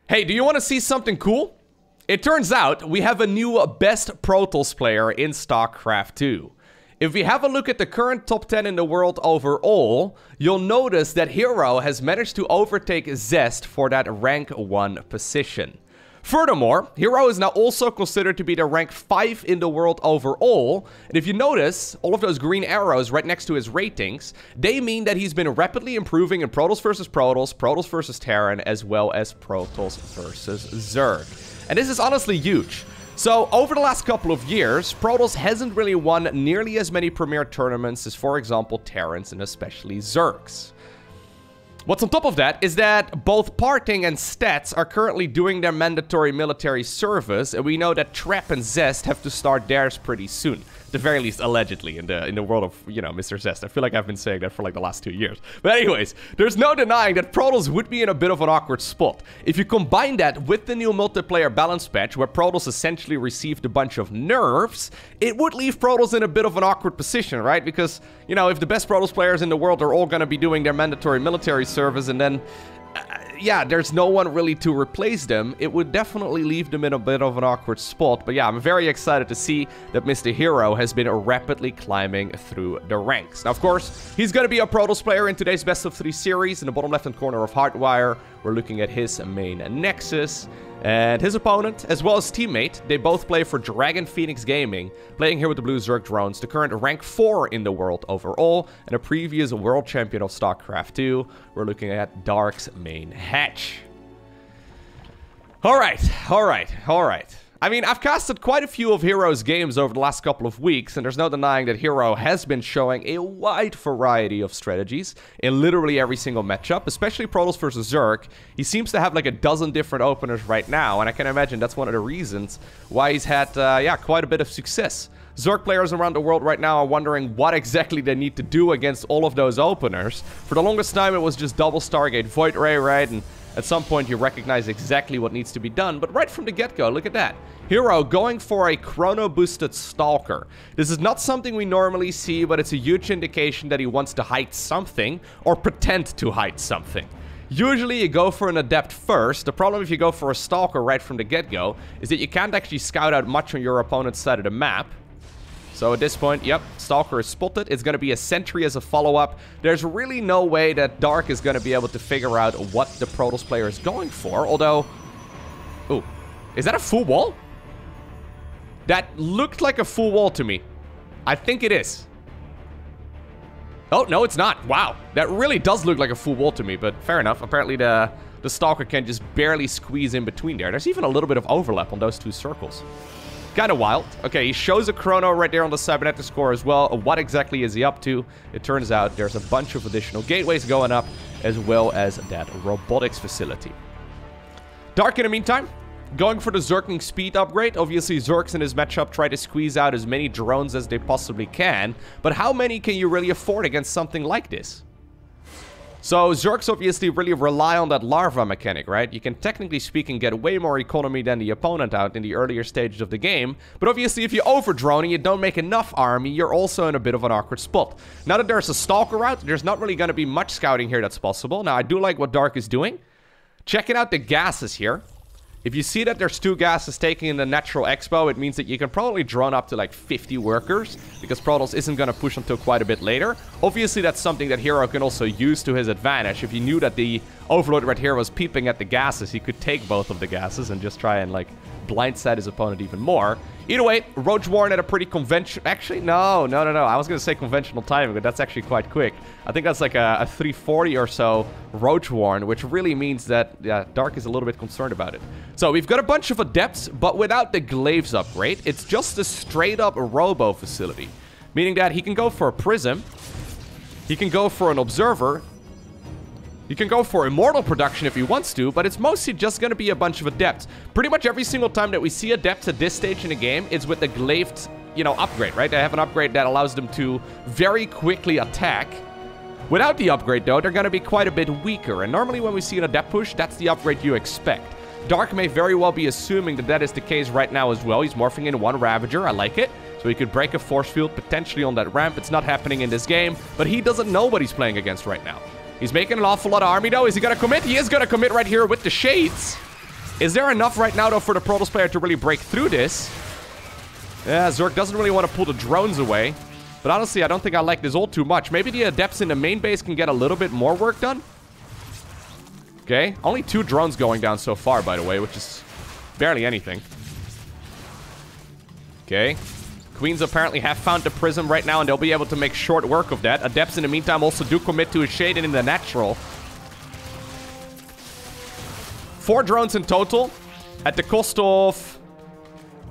Hey, do you want to see something cool? It turns out we have a new best Protoss player in StarCraft 2. If we have a look at the current top 10 in the world overall, you'll notice that Hero has managed to overtake Zest for that rank 1 position. Furthermore, Hero is now also considered to be the rank 5 in the world overall, and if you notice, all of those green arrows right next to his ratings, they mean that he's been rapidly improving in Protoss versus Protoss, Protoss versus Terran, as well as Protoss versus Zerg. And this is honestly huge. So, over the last couple of years, Protoss hasn't really won nearly as many premier tournaments as, for example, Terrans and especially Zergs. What's on top of that is that both Parting and Stats are currently doing their mandatory military service, and we know that Trap and Zest have to start theirs pretty soon. At the very least, allegedly, in the world of, you know, Mr. Zest. I feel like I've been saying that for like the last 2 years. But anyways, there's no denying that Protoss would be in a bit of an awkward spot. If you combine that with the new multiplayer balance patch, where Protoss essentially received a bunch of nerfs, it would leave Protoss in a bit of an awkward position, right? Because, you know, if the best Protoss players in the world are all going to be doing their mandatory military service, and then yeah, there's no one really to replace them, it would definitely leave them in a bit of an awkward spot. But yeah, I'm very excited to see that Mr. Hero has been rapidly climbing through the ranks. Now, of course, he's going to be a Protoss player in today's Best-of-3 series. In the bottom left-hand corner of Hardwire, we're looking at his main Nexus. And his opponent, as well as teammate, they both play for Dragon Phoenix Gaming, playing here with the Blue Zerg drones, the current rank 4 in the world overall, and a previous world champion of StarCraft 2. We're looking at Dark's main hatch. Alright. I mean, I've casted quite a few of Hero's games over the last couple of weeks, and there's no denying that Hero has been showing a wide variety of strategies in literally every single matchup, especially Protoss versus Zerg. He seems to have like a dozen different openers right now, and I can imagine that's one of the reasons why he's had, yeah, quite a bit of success. Zerg players around the world right now are wondering what exactly they need to do against all of those openers. For the longest time, it was just double Stargate Void Ray, right? And at some point, you recognize exactly what needs to be done, but right from the get-go, look at that. Hero going for a chrono-boosted Stalker. This is not something we normally see, but it's a huge indication that he wants to hide something, or pretend to hide something. Usually, you go for an Adept first. The problem if you go for a Stalker right from the get-go is that you can't actually scout out much on your opponent's side of the map. So at this point, yep, Stalker is spotted. It's going to be a Sentry as a follow-up. There's really no way that Dark is going to be able to figure out what the Protoss player is going for. Although, ooh, is that a full wall? That looked like a full wall to me. I think it is. Oh, no, it's not. Wow, that really does look like a full wall to me, but fair enough. Apparently the Stalker can just barely squeeze in between there. There's even a little bit of overlap on those two circles. Kind of wild. Okay, he shows a chrono right there on the cybernetic score as well. What exactly is he up to? It turns out there's a bunch of additional gateways going up, as well as that robotics facility. Dark, in the meantime, going for the Zergling speed upgrade. Obviously, Zergs in this matchup try to squeeze out as many drones as they possibly can, but how many can you really afford against something like this? So, Zergs obviously really rely on that larva mechanic, right? You can technically speaking get way more economy than the opponent out in the earlier stages of the game, but obviously if you overdrone and you don't make enough army, you're also in a bit of an awkward spot. Now that there's a Stalker out, there's not really going to be much scouting here that's possible. Now, I do like what Dark is doing. Checking out the gases here. If you see that there's 2 gases taking in the natural expo, it means that you can probably drone up to like 50 workers, because Protoss isn't going to push until quite a bit later. Obviously, that's something that Hero can also use to his advantage. If he knew that the Overlord right here was peeping at the gases, he could take both of the gases and just try and like blindside his opponent even more. Either way, Roach Warren at a pretty conventional... Actually, no. I was going to say conventional timing, but that's actually quite quick. I think that's like a 340 or so Roach Warren, which really means that, yeah, Dark is a little bit concerned about it. So we've got a bunch of Adepts, but without the Glaives upgrade. It's just a straight-up Robo facility, meaning that he can go for a Prism, he can go for an Observer, you can go for Immortal Production if he wants to, but it's mostly just going to be a bunch of Adepts. Pretty much every single time that we see Adepts at this stage in the game, it's with the Glaives, you know, upgrade, right? They have an upgrade that allows them to very quickly attack. Without the upgrade, though, they're going to be quite a bit weaker, and normally when we see an Adept push, that's the upgrade you expect. Dark may very well be assuming that that is the case right now as well. He's morphing into one Ravager. I like it. So he could break a force field potentially on that ramp. It's not happening in this game, but he doesn't know what he's playing against right now. He's making an awful lot of army, though. Is he going to commit? He is going to commit right here with the Shades. Is there enough right now, though, for the Protoss player to really break through this? Yeah, Zerg doesn't really want to pull the drones away. But honestly, I don't think I like this all too much. Maybe the Adepts in the main base can get a little bit more work done. Okay, only 2 drones going down so far, by the way, which is barely anything. Okay. Queens apparently have found the prism right now, and they'll be able to make short work of that. Adepts, in the meantime, also do commit to a shade and in the natural. 4 drones in total, at the cost of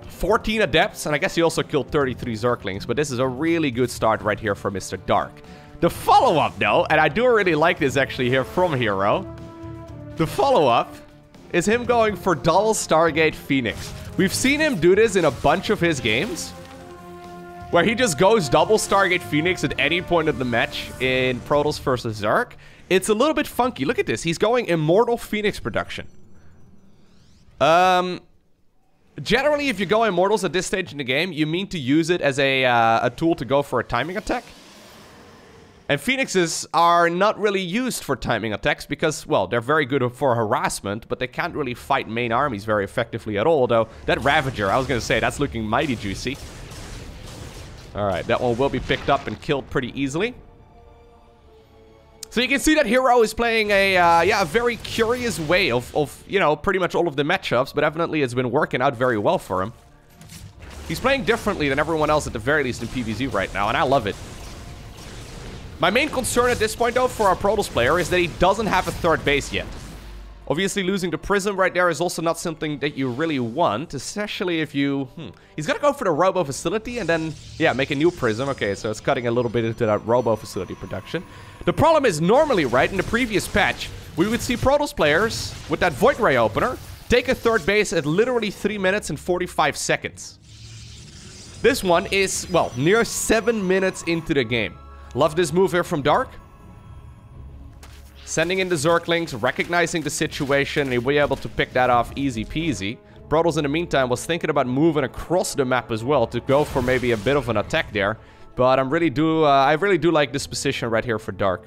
14 Adepts, and I guess he also killed 33 Zerglings, but this is a really good start right here for Mr. Dark. The follow-up, though, and I do really like this actually here from Hero. The follow-up is him going for double Stargate Phoenix. We've seen him do this in a bunch of his games, where he just goes double Stargate Phoenix at any point of the match in Protoss versus Zerg. It's a little bit funky. Look at this. He's going Immortal Phoenix production. Generally, if you go Immortals at this stage in the game, you mean to use it as a tool to go for a timing attack. And Phoenixes are not really used for timing attacks because, well, they're very good for harassment, but they can't really fight main armies very effectively at all, though that Ravager, I was going to say, that's looking mighty juicy. Alright, that one will be picked up and killed pretty easily. So you can see that Hero is playing a very curious way of, you know, pretty much all of the matchups, but evidently it's been working out very well for him. He's playing differently than everyone else at the very least in PvZ right now, and I love it. My main concern at this point, though, for our Protoss player is that he doesn't have a 3rd base yet. Obviously, losing the Prism right there is also not something that you really want, especially if you... He's gonna go for the Robo Facility and then, yeah, make a new Prism. Okay, so it's cutting a little bit into that Robo Facility production. The problem is, normally, right, in the previous patch, we would see Protoss players with that Void Ray opener take a 3rd base at literally 3 minutes and 45 seconds. This one is, well, near 7 minutes into the game. Love this move here from Dark. Sending in the Zerglings, recognizing the situation, and he'll be able to pick that off easy peasy. Protoss, in the meantime, was thinking about moving across the map as well to go for maybe a bit of an attack there. But I really do like this position right here for Dark.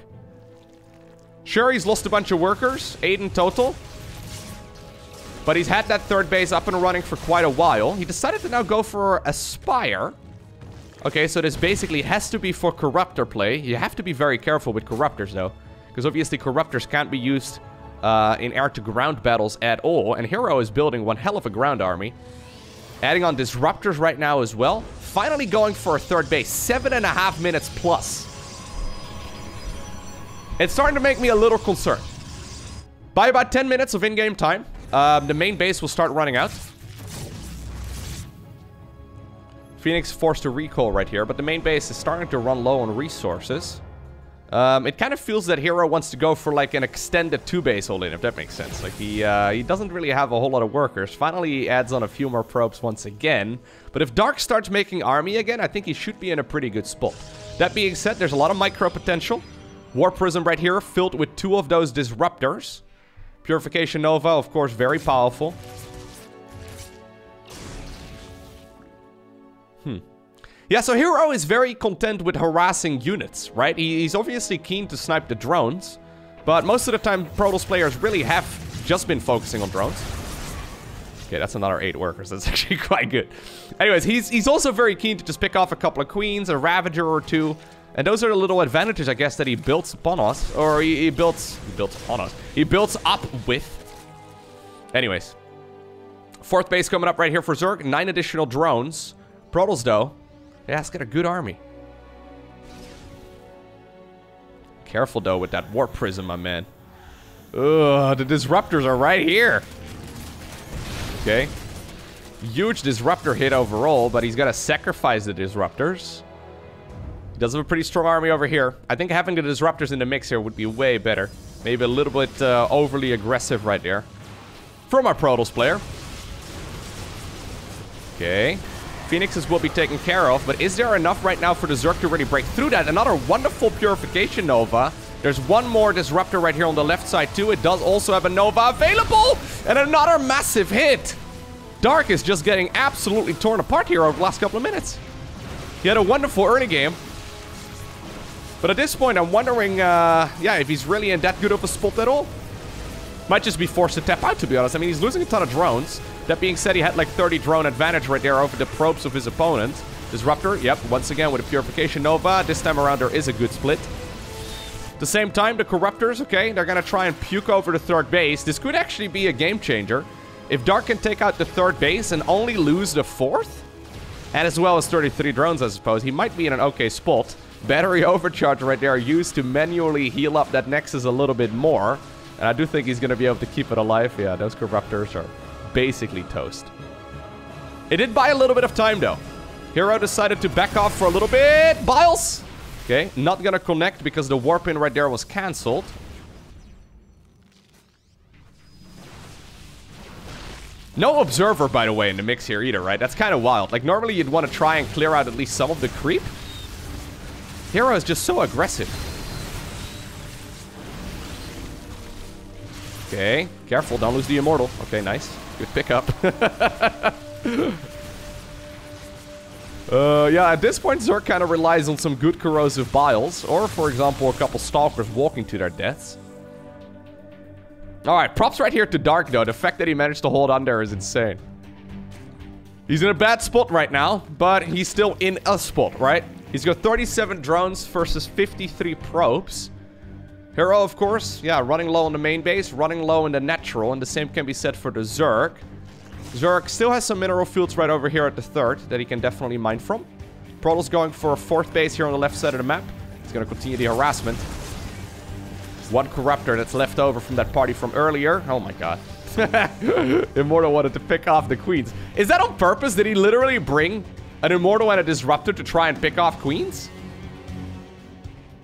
Sure, he's lost a bunch of workers, 8 in total. But he's had that 3rd base up and running for quite a while. He decided to now go for a Spire. Okay, so this basically has to be for Corruptor play. You have to be very careful with Corruptors, though. Because obviously Corruptors can't be used in air-to-ground battles at all. And Hero is building one hell of a ground army. Adding on Disruptors right now as well. Finally going for a 3rd base. 7.5 minutes plus. It's starting to make me a little concerned. By about 10 minutes of in-game time, the main base will start running out. Phoenix forced to recall right here, but the main base is starting to run low on resources. It kind of feels that Hero wants to go for like an extended 2-base all-in, if that makes sense. Like he doesn't really have a whole lot of workers. Finally, he adds on a few more probes once again. But if Dark starts making army again, I think he should be in a pretty good spot. That being said, there's a lot of micro potential. War Prism right here, filled with 2 of those Disruptors. Purification Nova, of course, very powerful. Yeah, so Hero is very content with harassing units, right? He's obviously keen to snipe the drones, but most of the time, Protoss players really have just been focusing on drones. Okay, that's another 8 workers. That's actually quite good. Anyways, he's also very keen to just pick off a couple of Queens, a Ravager or 2, and those are the little advantages, I guess, that he builds upon us, or he builds upon us. He builds up with. Anyways, 4th base coming up right here for Zerg. 9 additional drones. Protoss, though. Yeah, it's got a good army. Careful, though, with that Warp Prism, my man. Ugh, the Disruptors are right here. Okay. Huge Disruptor hit overall, but he's got to sacrifice the Disruptors. He does have a pretty strong army over here. I think having the Disruptors in the mix here would be way better. Maybe a little bit overly aggressive right there. From our Protoss player. Okay. Phoenixes will be taken care of, but is there enough right now for the Zerg to really break through that? Another wonderful Purification Nova. There's one more Disruptor right here on the left side too. It does also have a Nova available, and another massive hit. Dark is just getting absolutely torn apart here over the last couple of minutes. He had a wonderful early game, but at this point I'm wondering, yeah, if he's really in that good of a spot at all. Might just be forced to tap out, to be honest. I mean, he's losing a ton of drones. That being said, he had like 30 drone advantage right there over the probes of his opponent. Disruptor, yep, once again with a Purification Nova. This time around, there is a good split. At the same time, the Corruptors, okay, they're going to try and puke over the third base. This could actually be a game changer. If Dark can take out the third base and only lose the fourth, and as well as 33 drones, I suppose, he might be in an okay spot. Battery overcharge right there used to manually heal up that Nexus a little bit more. And I do think he's going to be able to keep it alive. Yeah, those Corruptors are basically toast. It did buy a little bit of time, though. Hero decided to back off for a little bit. Biles! Okay, not going to connect because the warp in right there was cancelled. No Observer, by the way, in the mix here either, right? That's kind of wild. Like, normally you'd want to try and clear out at least some of the creep. Hero is just so aggressive. Okay, careful, don't lose the Immortal. Okay, nice. Good pickup. Yeah, at this point, Zerg kind of relies on some good corrosive biles. Or, for example, a couple Stalkers walking to their deaths. Alright, props right here to Dark, though. The fact that he managed to hold on there is insane. He's in a bad spot right now, but he's still in a spot, right? He's got 37 drones versus 53 probes. Hero, of course, yeah, running low on the main base, running low in the natural, and the same can be said for the Zerg. Zerg still has some mineral fields right over here at the third that he can definitely mine from. Protoss going for a fourth base here on the left side of the map. He's going to continue the harassment. One Corruptor that's left over from that party from earlier. Oh my god. Immortal wanted to pick off the queens. Is that on purpose? Did he literally bring an Immortal and a Disruptor to try and pick off queens?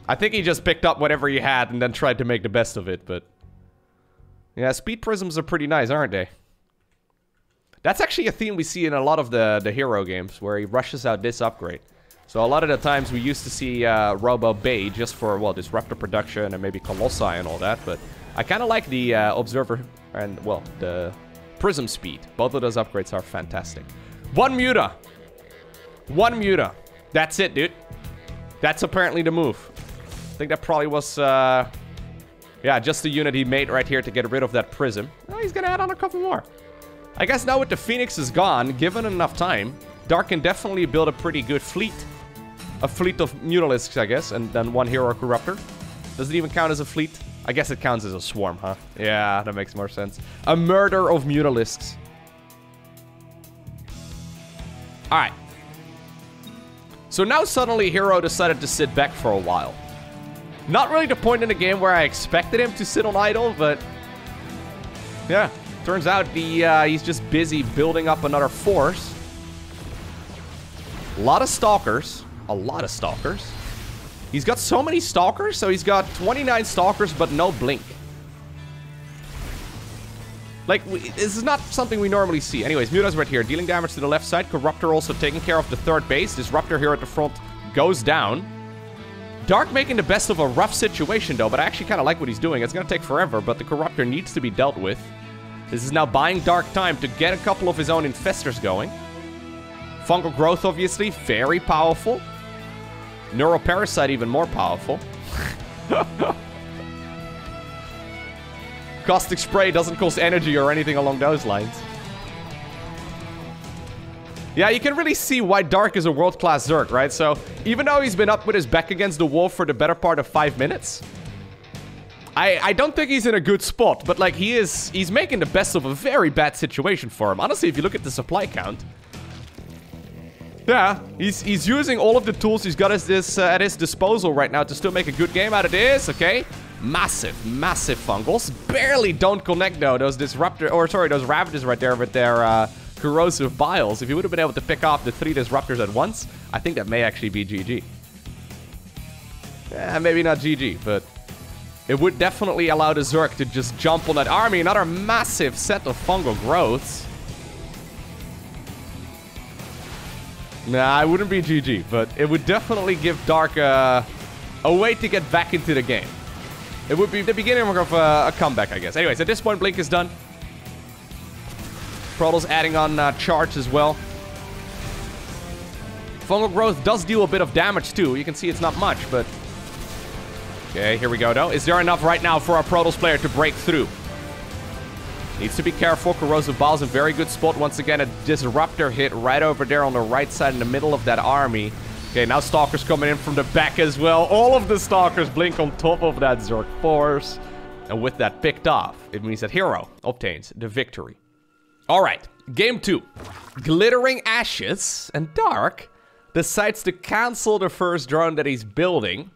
I think he just picked up whatever he had and then tried to make the best of it, but... Yeah, speed prisms are pretty nice, aren't they? That's actually a theme we see in a lot of the hero games, where he rushes out this upgrade. So a lot of the times we used to see Robo Bay just for, well, Disruptor production and maybe Colossi and all that, but I kind of like the Observer and, well, the Prism speed. Both of those upgrades are fantastic. One Muta. One Muta. That's it, dude. That's apparently the move. I think that probably was, yeah, just the unit he made right here to get rid of that Prism. Oh, he's gonna add on a couple more. I guess now with the Phoenix is gone, given enough time, Dark can definitely build a pretty good fleet. A fleet of Mutalisks, I guess, and then one Hero Corruptor. Does it even count as a fleet? I guess it counts as a swarm, huh? Yeah, that makes more sense. A murder of Mutalisks. Alright. So now suddenly Hero decided to sit back for a while. Not really the point in the game where I expected him to sit on idle, but... yeah, turns out he's just busy building up another force. A lot of Stalkers. A lot of Stalkers. He's got so many Stalkers, so he's got 29 Stalkers, but no Blink. Like, this is not something we normally see. Anyways, Muta's right here, dealing damage to the left side. Corruptor also taking care of the third base. Disruptor here at the front goes down. Dark making the best of a rough situation, though, but I actually kind of like what he's doing. It's going to take forever, but the Corruptor needs to be dealt with. This is now buying Dark time to get a couple of his own Infestors going. Fungal Growth, obviously, very powerful. Neuroparasite, even more powerful. Caustic Spray doesn't cost energy or anything along those lines. Yeah, you can really see why Dark is a world-class Zerg, right? So, even though he's been up with his back against the wall for the better part of 5 minutes, I don't think he's in a good spot, but like he's making the best of a very bad situation for him. Honestly, if you look at the supply count, yeah, he's using all of the tools he's got at his disposal right now to still make a good game out of this, okay? Massive, massive Fungals. Barely don't connect, though, those those Ravagers right there with their corrosive biles. If he would have been able to pick off the 3 Disruptors at once, I think that may actually be GG. Yeah, maybe not GG, but it would definitely allow the Zerg to just jump on that army. Another massive set of Fungal Growths. Nah, it wouldn't be GG, but it would definitely give Dark a way to get back into the game. It would be the beginning of a comeback, I guess. Anyways, at this point, Blink is done. Protoss adding on charge as well. Fungal Growth does deal a bit of damage, too. You can see it's not much, but... okay, here we go, though. Is there enough right now for our Protoss player to break through? Needs to be careful. Corrosive Ball's in very good spot. Once again, a Disruptor hit right over there on the right side in the middle of that army. Okay, now Stalkers coming in from the back as well. All of the Stalkers blink on top of that Zerg force. And with that picked off, it means that Hero obtains the victory. Alright, game 2. Glittering Ashes, and Dark decides to cancel the first drone that he's building.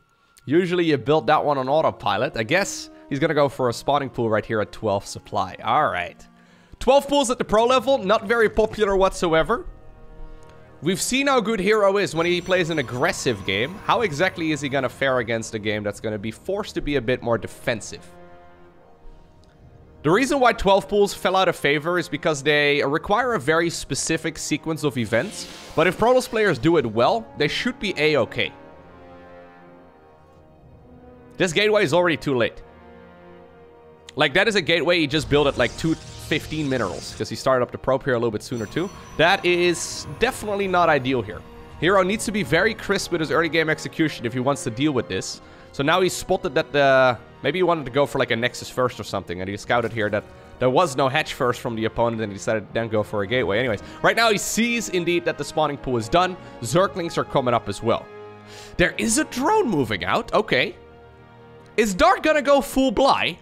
Usually you build that one on autopilot. I guess he's gonna go for a spawning pool right here at 12 supply. Alright. 12 pools at the pro level, not very popular whatsoever. We've seen how good Hero is when he plays an aggressive game. How exactly is he gonna fare against a game that's gonna be forced to be a bit more defensive? The reason why 12 pools fell out of favor is because they require a very specific sequence of events. But if Protoss players do it well, they should be A-okay. This gateway is already too late. Like, that is a gateway he just built at like 215 minerals. Because he started up the probe here a little bit sooner too. That is definitely not ideal here. Hero needs to be very crisp with his early game execution if he wants to deal with this. So now he's spotted that the... Maybe he wanted to go for like a Nexus first or something. And he scouted here that there was no hatch first from the opponent. And he decided to then go for a gateway. Anyways, right now he sees indeed that the spawning pool is done. Zerglings are coming up as well. There is a drone moving out. Okay. Is Dark gonna go full Bly?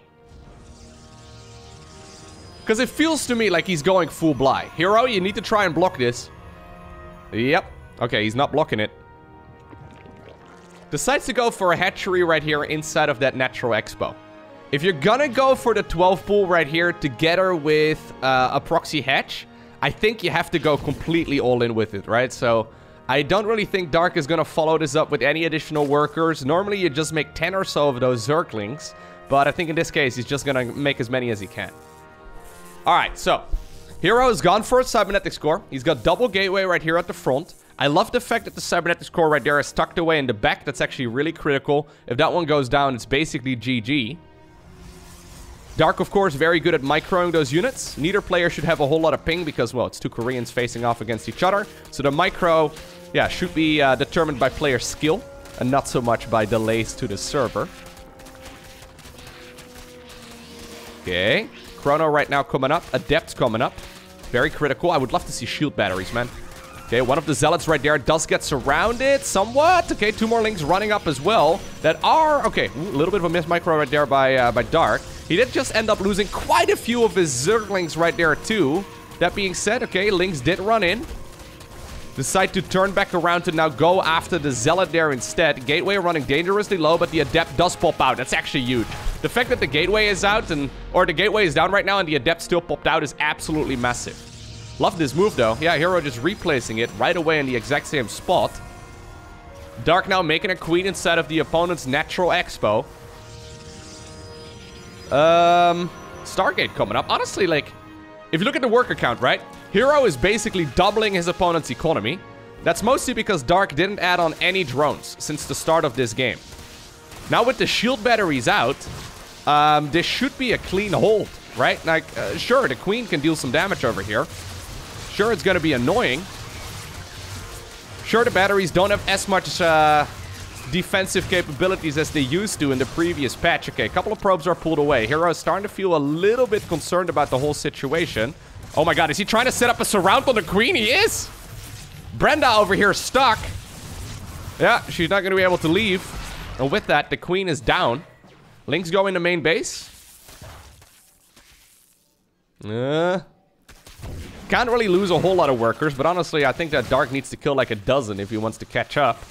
Because it feels to me like he's going full Bly. Hero, you need to try and block this. Yep. Okay, he's not blocking it. Decides to go for a hatchery right here inside of that Natural Expo. If you're gonna go for the 12 pool right here together with a proxy hatch, I think you have to go completely all in with it, right? So I don't really think Dark is gonna follow this up with any additional workers. Normally you just make 10 or so of those Zerglings, but I think in this case he's just gonna make as many as he can. Alright, so Hero has gone for a cybernetics core. He's got double gateway right here at the front. I love the fact that the cybernetics core right there is tucked away in the back. That's actually really critical. If that one goes down, it's basically GG. Dark, of course, very good at microing those units. Neither player should have a whole lot of ping because, well, it's two Koreans facing off against each other. So the micro, yeah, should be determined by player skill and not so much by delays to the server. Okay. Chrono right now coming up. Adept coming up. Very critical. I would love to see shield batteries, man. Okay, one of the Zealots right there does get surrounded somewhat. Okay, two more Lings running up as well that are... Okay, a little bit of a miss micro right there by Dark. He did just end up losing quite a few of his Zerglings right there too. That being said, okay, Lings did run in. Decide to turn back around to now go after the Zealot there instead. Gateway running dangerously low, but the Adept does pop out. That's actually huge. The fact that the Gateway is out or the Gateway is down right now and the Adept still popped out is absolutely massive. Love this move, though. Yeah, Hero just replacing it right away in the exact same spot. Dark now making a queen inside of the opponent's Natural Expo. Stargate coming up. Honestly, like, if you look at the worker count, right? Hero is basically doubling his opponent's economy. That's mostly because Dark didn't add on any drones since the start of this game. Now with the shield batteries out, this should be a clean hold, right? Like, sure, the queen can deal some damage over here. Sure, it's going to be annoying. Sure, the batteries don't have as much defensive capabilities as they used to in the previous patch. Okay, a couple of probes are pulled away. Hero is starting to feel a little bit concerned about the whole situation. Oh my god, is he trying to set up a surround on the queen? He is! Brenda over here is stuck. Yeah, she's not going to be able to leave. And with that, the queen is down. Lings go into main base. Can't really lose a whole lot of workers, but honestly, I think that Dark needs to kill like a dozen if he wants to catch up.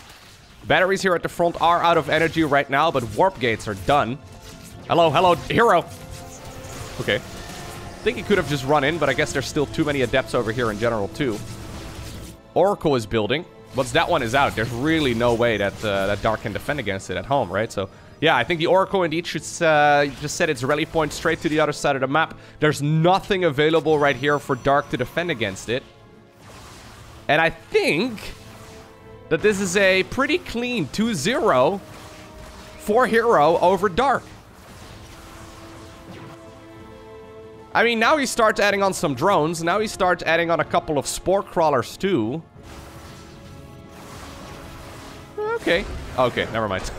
Batteries here at the front are out of energy right now, but warp gates are done. Hello, Hero. Okay. I think he could have just run in, but I guess there's still too many Adepts over here in general, too. Oracle is building. Once that one is out, there's really no way that that Dark can defend against it at home, right? So, yeah, I think the Oracle indeed should just set its rally point straight to the other side of the map. There's nothing available right here for Dark to defend against it. And I think that this is a pretty clean 2-0 for Hero over Dark. I mean, now he starts adding on some drones. Now he starts adding on a couple of Spore Crawlers too. Okay. Okay, never mind.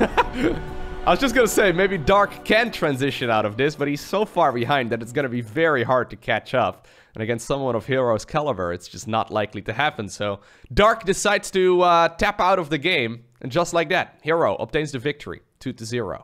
I was just gonna say, maybe Dark can transition out of this, but he's so far behind that it's gonna be very hard to catch up. And against someone of Hero's caliber, it's just not likely to happen. So Dark decides to tap out of the game. And just like that, Hero obtains the victory, 2-0.